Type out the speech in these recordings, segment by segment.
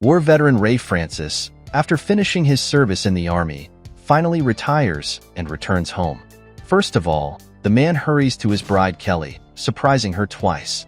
War veteran Ray Francis, after finishing his service in the Army, finally retires and returns home. First of all, the man hurries to his bride Kelly, surprising her twice.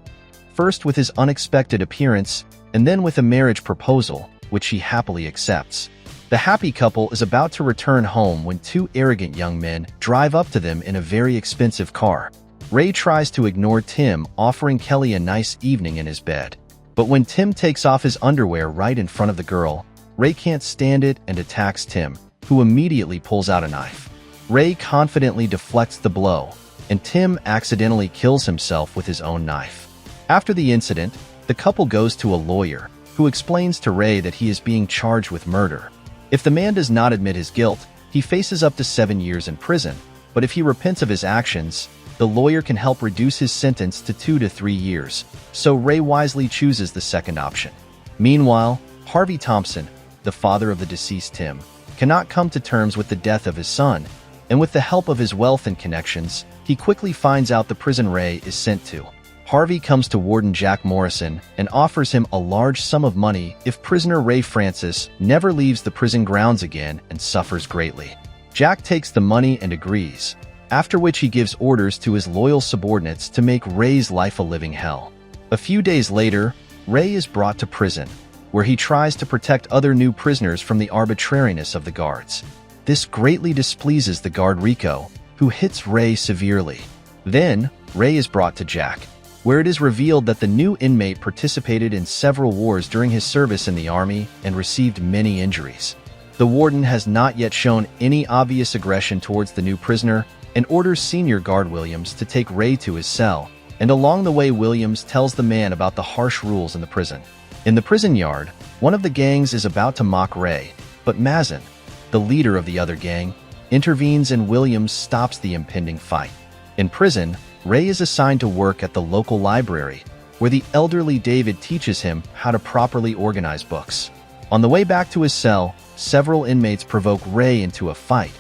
First with his unexpected appearance, and then with a marriage proposal, which she happily accepts. The happy couple is about to return home when two arrogant young men drive up to them in a very expensive car. Ray tries to ignore Tim, offering Kelly a nice evening in his bed. But when Tim takes off his underwear right in front of the girl, Ray can't stand it and attacks Tim, who immediately pulls out a knife. Ray confidently deflects the blow, and Tim accidentally kills himself with his own knife. After the incident, the couple goes to a lawyer, who explains to Ray that he is being charged with murder. If the man does not admit his guilt, he faces up to 7 years in prison, but if he repents of his actions, the lawyer can help reduce his sentence to 2 to 3 years, so Ray wisely chooses the second option. Meanwhile, Harvey Thompson, the father of the deceased Tim, cannot come to terms with the death of his son, and with the help of his wealth and connections, he quickly finds out the prison Ray is sent to. Harvey comes to Warden Jack Morrison and offers him a large sum of money if prisoner Ray Francis never leaves the prison grounds again and suffers greatly. Jack takes the money and agrees, after which he gives orders to his loyal subordinates to make Ray's life a living hell. A few days later, Ray is brought to prison, where he tries to protect other new prisoners from the arbitrariness of the guards. This greatly displeases the guard Rico, who hits Ray severely. Then, Ray is brought to Jack, where it is revealed that the new inmate participated in several wars during his service in the Army and received many injuries. The warden has not yet shown any obvious aggression towards the new prisoner and orders Senior Guard Williams to take Ray to his cell, and along the way Williams tells the man about the harsh rules in the prison. In the prison yard, one of the gangs is about to mock Ray, but Mazin, the leader of the other gang, intervenes and Williams stops the impending fight. In prison, Ray is assigned to work at the local library, where the elderly David teaches him how to properly organize books. On the way back to his cell, several inmates provoke Ray into a fight,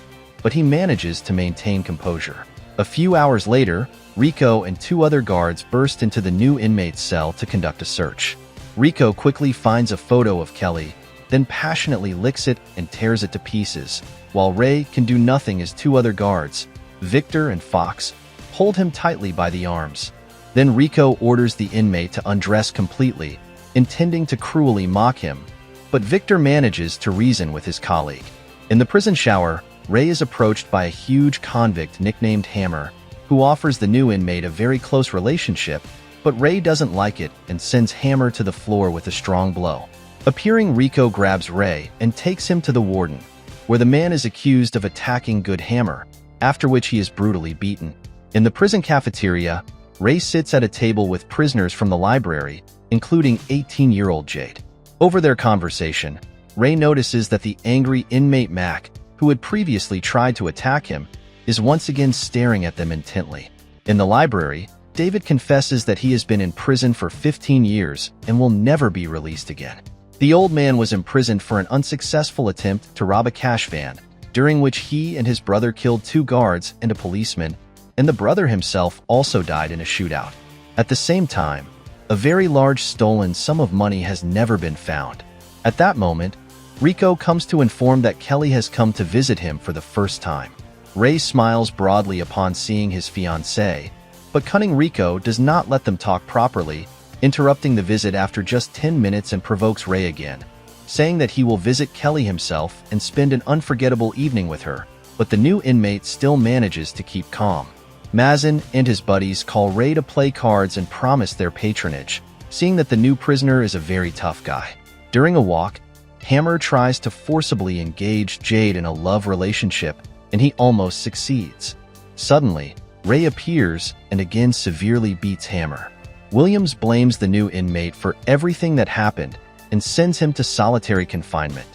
but he manages to maintain composure. A few hours later, Rico and 2 other guards burst into the new inmate's cell to conduct a search. Rico quickly finds a photo of Kelly, then passionately licks it and tears it to pieces, while Ray can do nothing as 2 other guards, Victor and Fox, hold him tightly by the arms. Then Rico orders the inmate to undress completely, intending to cruelly mock him, but Victor manages to reason with his colleague. In the prison shower, Ray is approached by a huge convict nicknamed Hammer, who offers the new inmate a very close relationship, but Ray doesn't like it and sends Hammer to the floor with a strong blow. Appearing Rico grabs Ray and takes him to the warden, where the man is accused of attacking good Hammer, after which he is brutally beaten. In the prison cafeteria, Ray sits at a table with prisoners from the library, including 18-year-old Jade. Over their conversation, Ray notices that the angry inmate Mac, who had previously tried to attack him, is once again staring at them intently. In the library, David confesses that he has been in prison for 15 years and will never be released again. The old man was imprisoned for an unsuccessful attempt to rob a cash van, during which he and his brother killed 2 guards and a policeman, and the brother himself also died in a shootout. At the same time, a very large stolen sum of money has never been found. At that moment, Rico comes to inform that Kelly has come to visit him for the first time. Ray smiles broadly upon seeing his fiancée, but cunning Rico does not let them talk properly, interrupting the visit after just 10 minutes and provokes Ray again, saying that he will visit Kelly himself and spend an unforgettable evening with her, but the new inmate still manages to keep calm. Mazin and his buddies call Ray to play cards and promise their patronage, seeing that the new prisoner is a very tough guy. During a walk, Hammer tries to forcibly engage Jade in a love relationship, and he almost succeeds. Suddenly, Ray appears and again severely beats Hammer. Williams blames the new inmate for everything that happened and sends him to solitary confinement.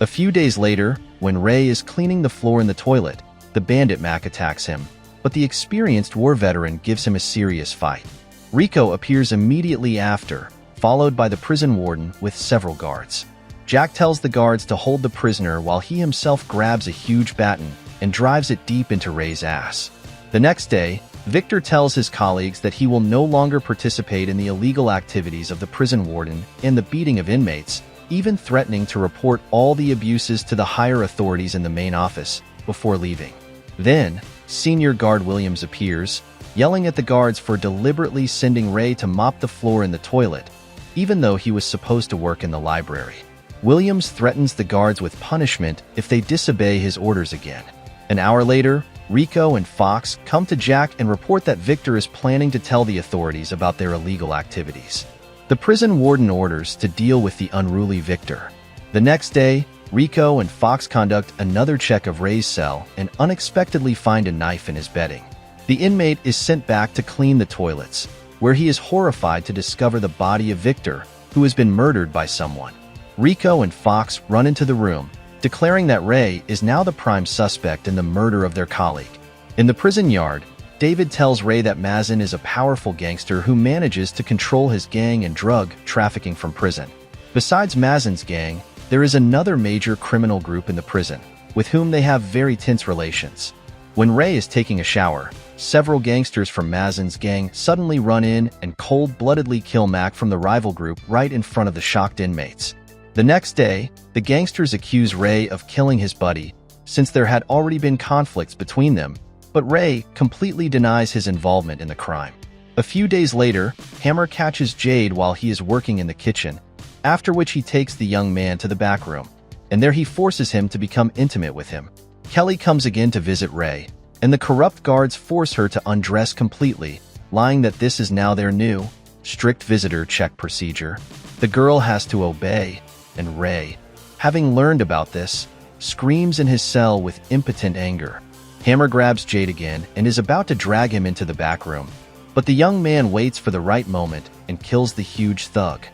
A few days later, when Ray is cleaning the floor in the toilet, the bandit Mac attacks him, but the experienced war veteran gives him a serious fight. Rico appears immediately after, followed by the prison warden with several guards. Jack tells the guards to hold the prisoner while he himself grabs a huge baton and drives it deep into Ray's ass. The next day, Victor tells his colleagues that he will no longer participate in the illegal activities of the prison warden and the beating of inmates, even threatening to report all the abuses to the higher authorities in the main office before leaving. Then, Senior Guard Williams appears, yelling at the guards for deliberately sending Ray to mop the floor in the toilet, even though he was supposed to work in the library. Williams threatens the guards with punishment if they disobey his orders again. An hour later, Rico and Fox come to Jack and report that Victor is planning to tell the authorities about their illegal activities. The prison warden orders to deal with the unruly Victor. The next day, Rico and Fox conduct another check of Ray's cell and unexpectedly find a knife in his bedding. The inmate is sent back to clean the toilets, where he is horrified to discover the body of Victor, who has been murdered by someone. Rico and Fox run into the room, declaring that Ray is now the prime suspect in the murder of their colleague. In the prison yard, David tells Ray that Mazin is a powerful gangster who manages to control his gang and drug trafficking from prison. Besides Mazin's gang, there is another major criminal group in the prison, with whom they have very tense relations. When Ray is taking a shower, several gangsters from Mazin's gang suddenly run in and cold-bloodedly kill Mac from the rival group right in front of the shocked inmates. The next day, the gangsters accuse Ray of killing his buddy, since there had already been conflicts between them, but Ray completely denies his involvement in the crime. A few days later, Hammer catches Jade while he is working in the kitchen, after which he takes the young man to the back room, and there he forces him to become intimate with him. Kelly comes again to visit Ray, and the corrupt guards force her to undress completely, lying that this is now their new, strict visitor check procedure. The girl has to obey, and Ray, having learned about this, screams in his cell with impotent anger. Hammer grabs Jade again and is about to drag him into the back room, but the young man waits for the right moment and kills the huge thug.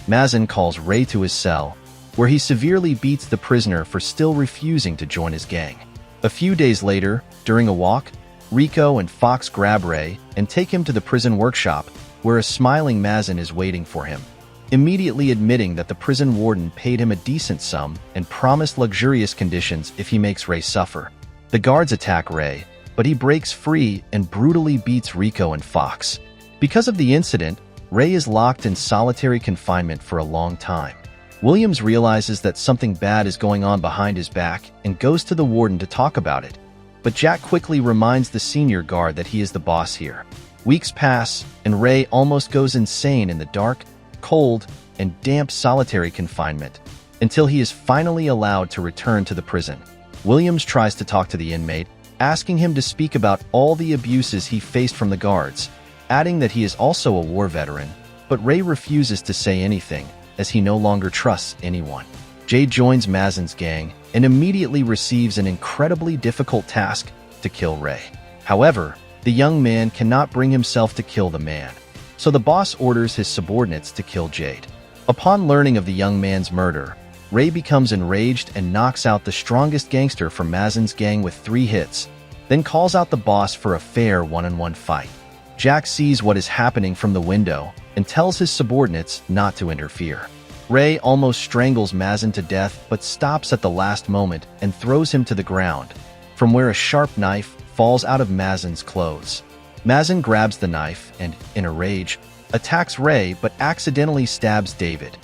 Mazin calls Ray to his cell, where he severely beats the prisoner for still refusing to join his gang. A few days later, during a walk, Rico and Fox grab Ray and take him to the prison workshop, where a smiling Mazin is waiting for him, immediately admitting that the prison warden paid him a decent sum and promised luxurious conditions if he makes Ray suffer. The guards attack Ray, but he breaks free and brutally beats Rico and Fox. Because of the incident, Ray is locked in solitary confinement for a long time. Williams realizes that something bad is going on behind his back and goes to the warden to talk about it, but Jack quickly reminds the senior guard that he is the boss here. Weeks pass, and Ray almost goes insane in the dark, cold, and damp solitary confinement, until he is finally allowed to return to the prison. Williams tries to talk to the inmate, asking him to speak about all the abuses he faced from the guards, adding that he is also a war veteran, but Ray refuses to say anything, as he no longer trusts anyone. Jade joins Mazin's gang and immediately receives an incredibly difficult task to kill Ray. However, the young man cannot bring himself to kill the man, so the boss orders his subordinates to kill Jade. Upon learning of the young man's murder, Ray becomes enraged and knocks out the strongest gangster from Mazin's gang with 3 hits, then calls out the boss for a fair one-on-one fight. Jack sees what is happening from the window and tells his subordinates not to interfere. Ray almost strangles Mazin to death but stops at the last moment and throws him to the ground, from where a sharp knife falls out of Mazin's clothes. Mazin grabs the knife and, in a rage, attacks Ray but accidentally stabs David.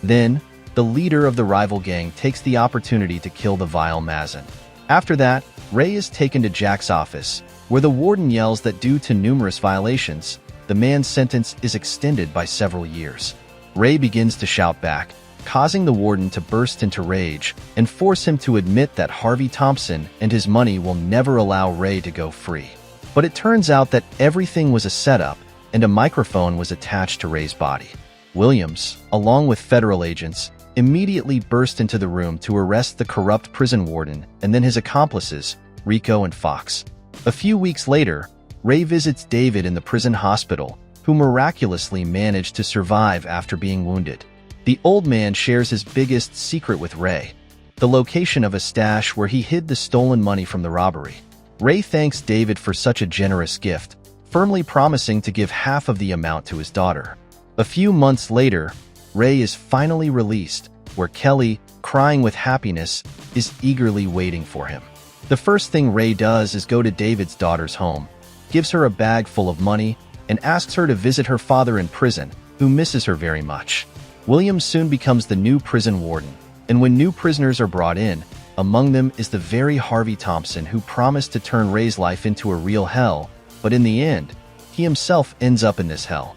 Then, the leader of the rival gang takes the opportunity to kill the vile Mazin. After that, Ray is taken to Jack's office, where the warden yells that due to numerous violations, the man's sentence is extended by several years. Ray begins to shout back, causing the warden to burst into rage and force him to admit that Harvey Thompson and his money will never allow Ray to go free. But it turns out that everything was a setup and a microphone was attached to Ray's body. Williams, along with federal agents, immediately burst into the room to arrest the corrupt prison warden and then his accomplices, Rico and Fox. A few weeks later, Ray visits David in the prison hospital, who miraculously managed to survive after being wounded. The old man shares his biggest secret with Ray, the location of a stash where he hid the stolen money from the robbery. Ray thanks David for such a generous gift, firmly promising to give half of the amount to his daughter. A few months later, Ray is finally released, where Kelly, crying with happiness, is eagerly waiting for him. The first thing Ray does is go to David's daughter's home, gives her a bag full of money, and asks her to visit her father in prison, who misses her very much. William soon becomes the new prison warden, and when new prisoners are brought in, among them is the very Harvey Thompson who promised to turn Ray's life into a real hell, but in the end, he himself ends up in this hell.